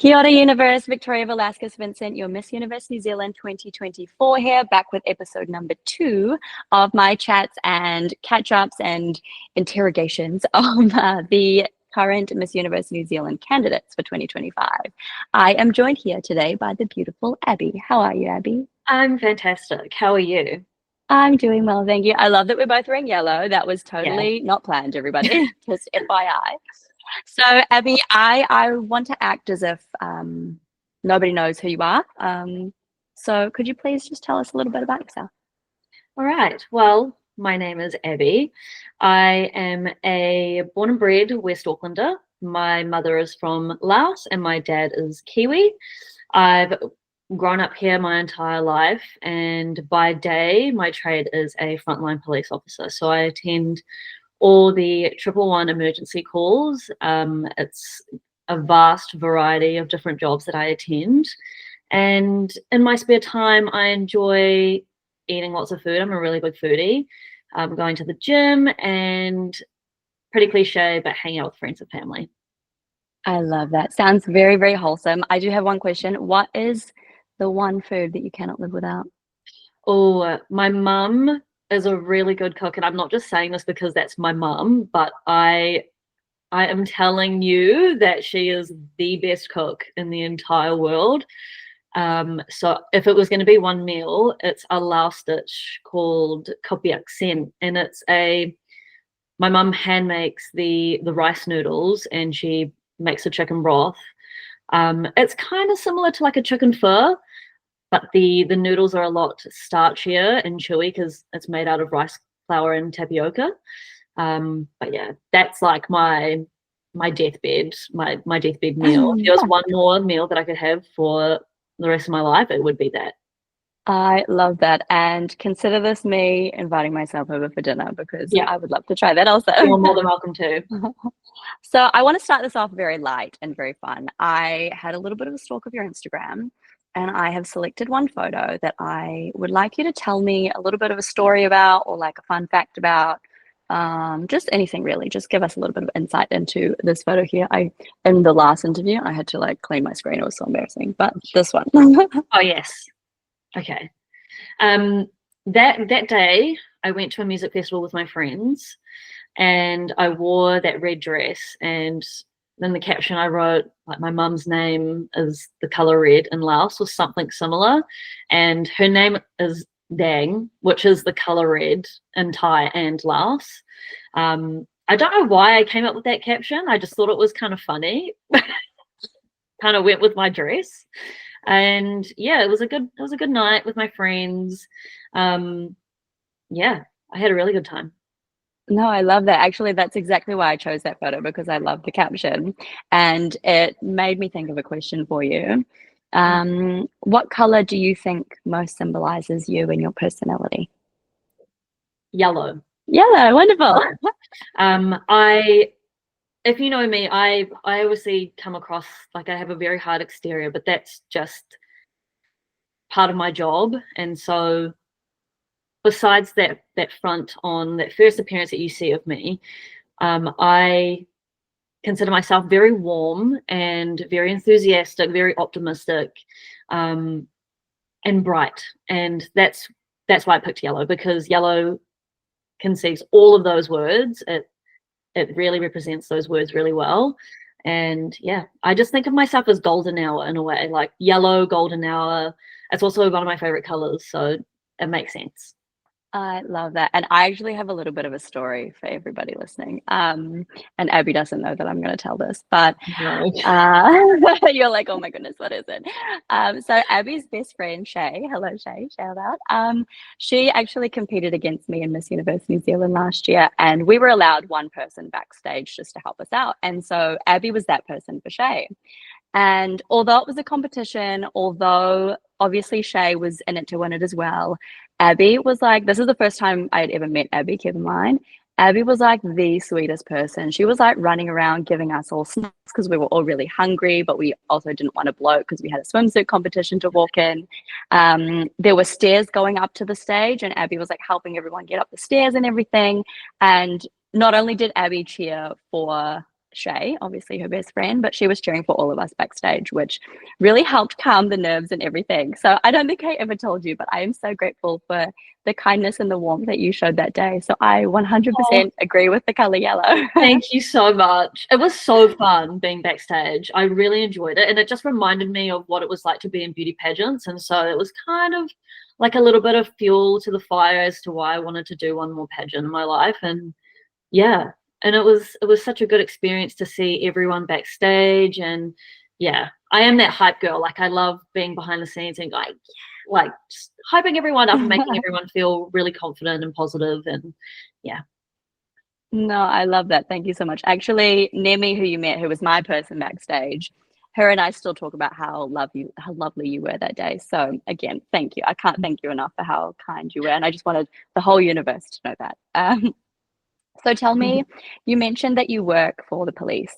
Kia ora universe, Victoria Velasquez Vincent, your Miss Universe New Zealand 2024 here, back with episode number 2 of my chats and catch-ups and interrogations of the current Miss Universe New Zealand candidates for 2025. I am joined here today by the beautiful Abby. How are you, Abby? I'm fantastic. How are you? I'm doing well, thank you. I love that we're both wearing yellow. That was totally not planned, everybody. Just FYI. So, Abby, I want to act as if nobody knows who you are. So could you please just tell us a little bit about yourself? All right. Well, my name is Abby. I am a born and bred West Aucklander. My mother is from Laos and my dad is Kiwi. I've grown up here my entire life, and by day, my trade is a frontline police officer. So I attend all the 111 emergency calls. It's a vast variety of different jobs that I attend. And in my spare time, I enjoy eating lots of food. I'm a really big foodie. Going to the gym and pretty cliche, but hanging out with friends and family. I love that. Sounds very, very wholesome. I do have one question. What is the one food that you cannot live without? Oh, my mum is a really good cook, and I'm not just saying this because that's my mum, but I am telling you that she is the best cook in the entire world. So if it was going to be one meal, it's a Laos dish called kopiak sen, and my mum hand makes the rice noodles, and she makes a chicken broth. It's kind of similar to like a chicken pho, but the noodles are a lot starchier and chewy because it's made out of rice flour and tapioca. But yeah, that's like my deathbed, my deathbed meal. If there was one more meal that I could have for the rest of my life, it would be that. I love that. And consider this me inviting myself over for dinner because I would love to try that also. You're more than welcome to. So I want to start this off very light and very fun. I had a little bit of a stalk of your Instagram, and I have selected one photo that I would like you to tell me a little bit of a story about, or like a fun fact about, just anything really. Just give us a little bit of insight into this photo here. In the last interview, I had to like clean my screen. It was so embarrassing, but this one. Oh yes. Okay. That day I went to a music festival with my friends, and I wore that red dress, and then the caption I wrote, like, my mum's name is the color red in Laos, or something similar, and her name is Dang, which is the color red in Thai and Laos. I don't know why I came up with that caption. I just thought it was kind of funny. Kind of went with my dress. And yeah, it was a good night with my friends. Yeah, I had a really good time. No, I love that. Actually, that's exactly why I chose that photo, because I love the caption, and it made me think of a question for you. What color do you think most symbolizes you and your personality? Yellow. Yellow, wonderful. If you know me, I obviously come across like I have a very hard exterior, but that's just part of my job. And so besides that front on that first appearance that you see of me, I consider myself very warm and very enthusiastic, very optimistic, and bright. And that's why I picked yellow, because yellow conceives all of those words. It really represents those words really well. And yeah, I just think of myself as golden hour in a way, like yellow, golden hour. It's also one of my favorite colors, so it makes sense. I love that. And I actually have a little bit of a story for everybody listening. And Abby doesn't know that I'm going to tell this, but No. you're like, oh my goodness, what is it? So Abby's best friend, Shay, hello Shay, shout out. She actually competed against me in Miss Universe New Zealand last year, and we were allowed one person backstage just to help us out. And so Abby was that person for Shay. And although it was a competition, although obviously Shay was in it to win it as well, Abby was like, this is the first time I had ever met Abby, keep in mind. Abby was like the sweetest person. She was like running around giving us all snacks because we were all really hungry, but we also didn't want to bloat because we had a swimsuit competition to walk in. There were stairs going up to the stage, and Abby was like helping everyone get up the stairs and everything. And not only did Abby cheer for Shay, obviously her best friend, but she was cheering for all of us backstage, which really helped calm the nerves and everything. So I don't think I ever told you, but I am so grateful for the kindness and the warmth that you showed that day. So I 100% agree with the color yellow. Thank you so much. It was so fun being backstage. I really enjoyed it. And it just reminded me of what it was like to be in beauty pageants. And so it was kind of like a little bit of fuel to the fire as to why I wanted to do one more pageant in my life. And yeah, and it was such a good experience to see everyone backstage. And yeah, I am that hype girl. Like I love being behind the scenes and like just hyping everyone up and making everyone feel really confident and positive. And yeah. No, I love that. Thank you so much. Actually, Nemi, who you met, who was my person backstage, her and I still talk about how lovely you were that day. So again, thank you. I can't thank you enough for how kind you were. And I just wanted the whole universe to know that. So tell me, you mentioned that you work for the police.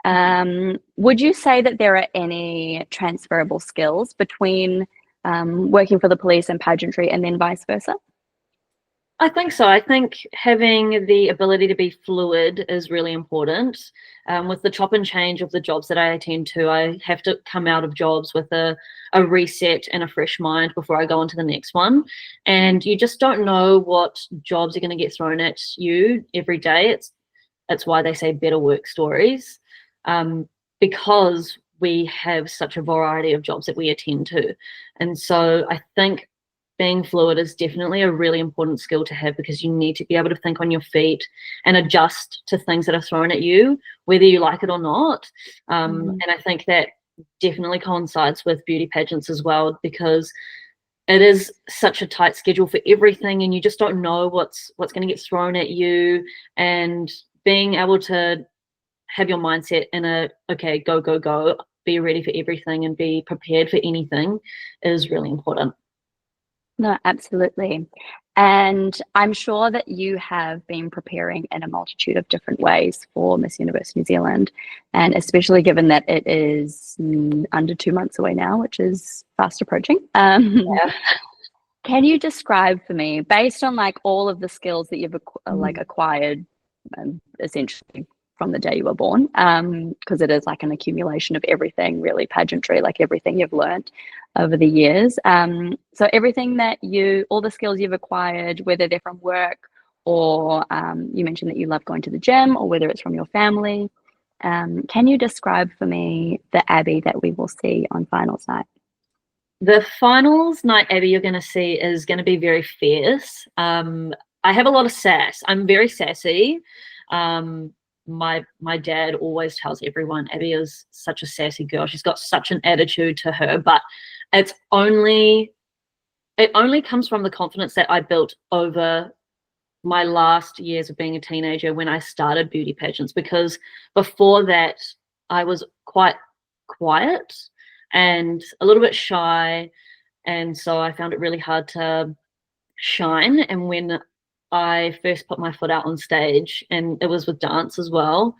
Would you say that there are any transferable skills between working for the police and pageantry and then vice versa? I think so. I think having the ability to be fluid is really important. With the chop and change of the jobs that I attend to, I have to come out of jobs with a reset and a fresh mind before I go on to the next one. And you just don't know what jobs are going to get thrown at you every day. It's why they say better work stories, because we have such a variety of jobs that we attend to. And so I think being fluid is definitely a really important skill to have, because you need to be able to think on your feet and adjust to things that are thrown at you, whether you like it or not. And I think that definitely coincides with beauty pageants as well, because it is such a tight schedule for everything, and you just don't know what's going to get thrown at you. And being able to have your mindset in a okay, go, be ready for everything and be prepared for anything is really important. No, absolutely. And I'm sure that you have been preparing in a multitude of different ways for Miss Universe New Zealand, and especially given that it is under 2 months away now, which is fast approaching. Yeah. Can you describe for me, based on like all of the skills that you've like acquired, essentially from the day you were born, because it is like an accumulation of everything, really, pageantry, like everything you've learned over the years. So everything that all the skills you've acquired, whether they're from work or you mentioned that you love going to the gym, or whether it's from your family, can you describe for me the Abby that we will see on finals night? The finals night Abby you're going to see is going to be very fierce. I have a lot of sass. I'm very sassy. My dad always tells everyone Abby is such a sassy girl. She's got such an attitude to her, but it only comes from the confidence that I built over my last years of being a teenager when I started beauty pageants, because before that I was quite quiet and a little bit shy, and so I found it really hard to shine. And when I first put my foot out on stage, and it was with dance as well,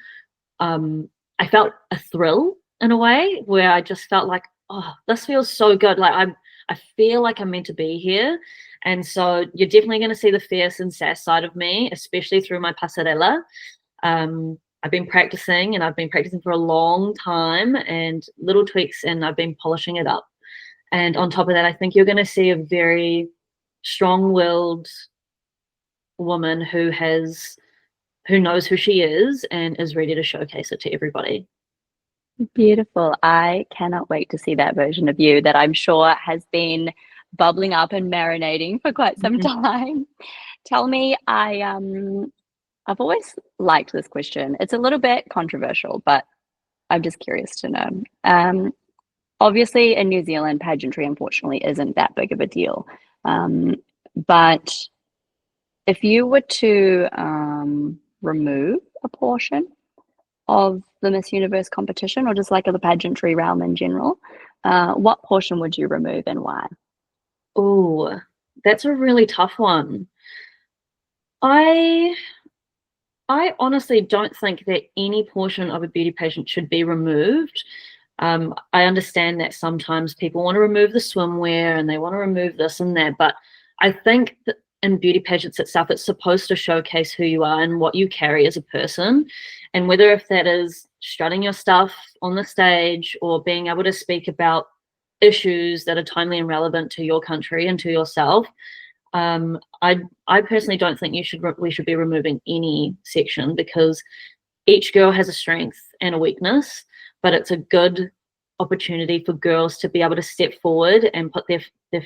I felt a thrill in a way where I just felt like, oh, this feels so good. Like I feel like I'm meant to be here. And so you're definitely going to see the fierce and sass side of me, especially through my passerella. I've been practicing, and I've been practicing for a long time, and little tweaks, and I've been polishing it up. And on top of that, I think you're going to see a very strong-willed woman who knows who she is and is ready to showcase it to everybody. Beautiful. I cannot wait to see that version of you that I'm sure has been bubbling up and marinating for quite some time. Tell me, I've always liked this question. It's a little bit controversial, but I'm just curious to know. Obviously, in New Zealand, pageantry unfortunately isn't that big of a deal. But if you were to remove a portion of the Miss Universe competition, or just like the pageantry realm in general, what portion would you remove and why? Oh, that's a really tough one. I honestly don't think that any portion of a beauty pageant should be removed. I understand that sometimes people want to remove the swimwear and they want to remove this and that, but I think that in beauty pageants itself, it's supposed to showcase who you are and what you carry as a person. And whether if that is strutting your stuff on the stage or being able to speak about issues that are timely and relevant to your country and to yourself, I personally don't think we should be removing any section, because each girl has a strength and a weakness, but it's a good opportunity for girls to be able to step forward and put their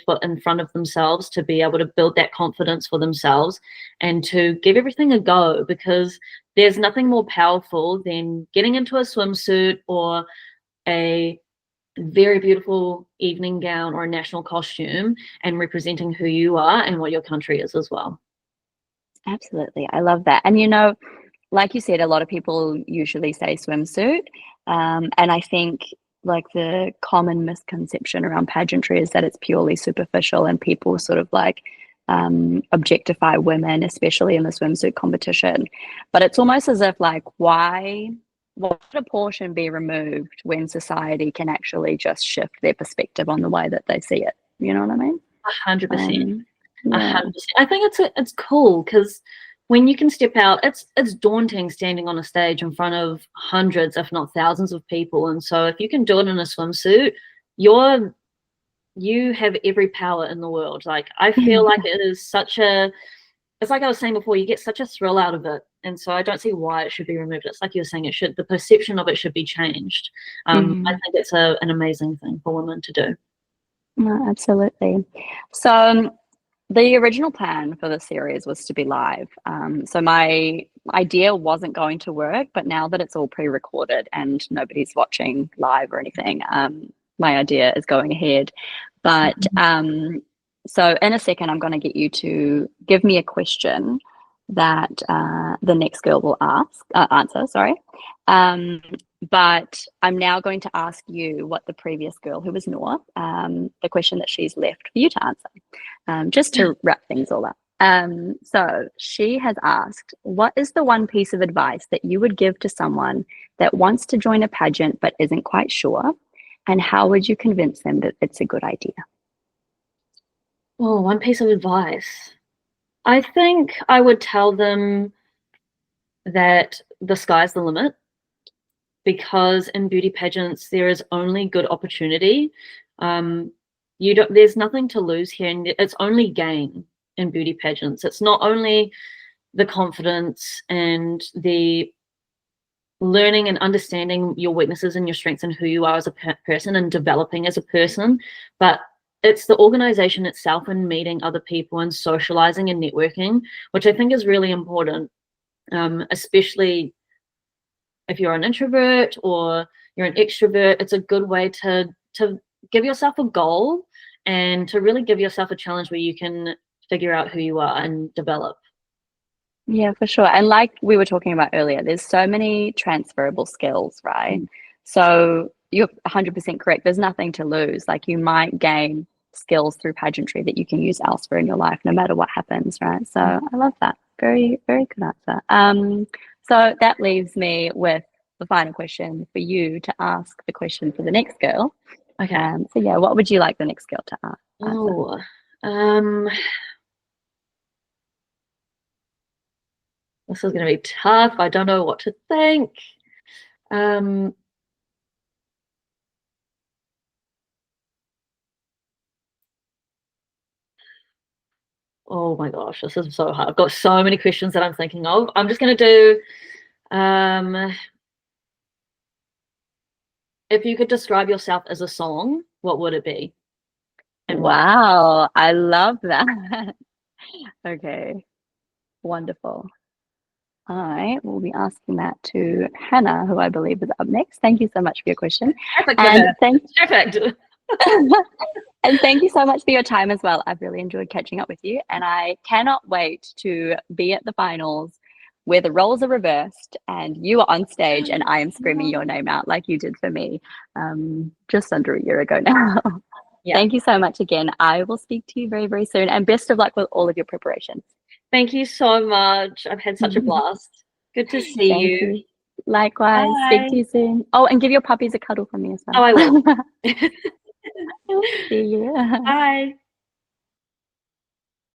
foot in front of themselves, to be able to build that confidence for themselves and to give everything a go, because there's nothing more powerful than getting into a swimsuit or a very beautiful evening gown or a national costume and representing who you are and what your country is as well. Absolutely. I love that. And, you know, like you said, a lot of people usually say swimsuit. And I think like the common misconception around pageantry is that it's purely superficial and people sort of like objectify women, especially in the swimsuit competition. But it's almost as if like, why should a portion be removed when society can actually just shift their perspective on the way that they see it? You know what I mean? 100%. Yeah. 100%. I think it's cool, because when you can step out, it's daunting standing on a stage in front of hundreds, if not thousands of people. And so if you can do it in a swimsuit, you have every power in the world. Like, I feel like it is it's like I was saying before, you get such a thrill out of it. And so I don't see why it should be removed. It's like you were saying, the perception of it should be changed. I think it's an amazing thing for women to do. No, absolutely. So the original plan for the series was to be live. So my idea wasn't going to work, but now that it's all pre-recorded and nobody's watching live or anything, my idea is going ahead. But so in a second, I'm going to get you to give me a question that the next girl will answer. Sorry. But I'm now going to ask you what the previous girl, who was Noor, the question that she's left for you to answer, just to wrap things all up. So she has asked, what is the one piece of advice that you would give to someone that wants to join a pageant but isn't quite sure? And how would you convince them that it's a good idea? Oh, one piece of advice. I think I would tell them that the sky's the limit, because in beauty pageants there is only good opportunity. There's nothing to lose here, and it's only gain in beauty pageants. It's not only the confidence and the learning and understanding your weaknesses and your strengths and who you are as a person and developing as a person, but it's the organization itself and meeting other people and socializing and networking, which I think is really important, especially if you're an introvert or you're an extrovert. It's a good way to give yourself a goal and to really give yourself a challenge where you can figure out who you are and develop. Yeah, for sure. And like we were talking about earlier, there's so many transferable skills, right? So you're 100% correct. There's nothing to lose. Like, you might gain skills through pageantry that you can use elsewhere in your life, no matter what happens, right? So I love that. Very, very good answer. So that leaves me with the final question for you to ask the question for the next girl. Okay. So yeah, what would you like the next girl to ask? Oh, this is going to be tough. I don't know what to think. Oh my gosh, this is so hard. I've got so many questions that I'm thinking of. I'm just going to do, if you could describe yourself as a song, what would it be? And wow, I love that. Okay, wonderful. I will be asking that to Hannah, who I believe is up next. Thank you so much for your question. Perfect. And thank you so much for your time as well. I've really enjoyed catching up with you, and I cannot wait to be at the finals where the roles are reversed and you are on stage and I am screaming your name out like you did for me just under a year ago now. Yeah. Thank you so much again. I will speak to you very, very soon, and best of luck with all of your preparations. Thank you so much. I've had such a blast. Good to see you. Likewise. Bye. Speak to you soon. Oh, and give your puppies a cuddle from me as well. Oh, I will. See you. Bye.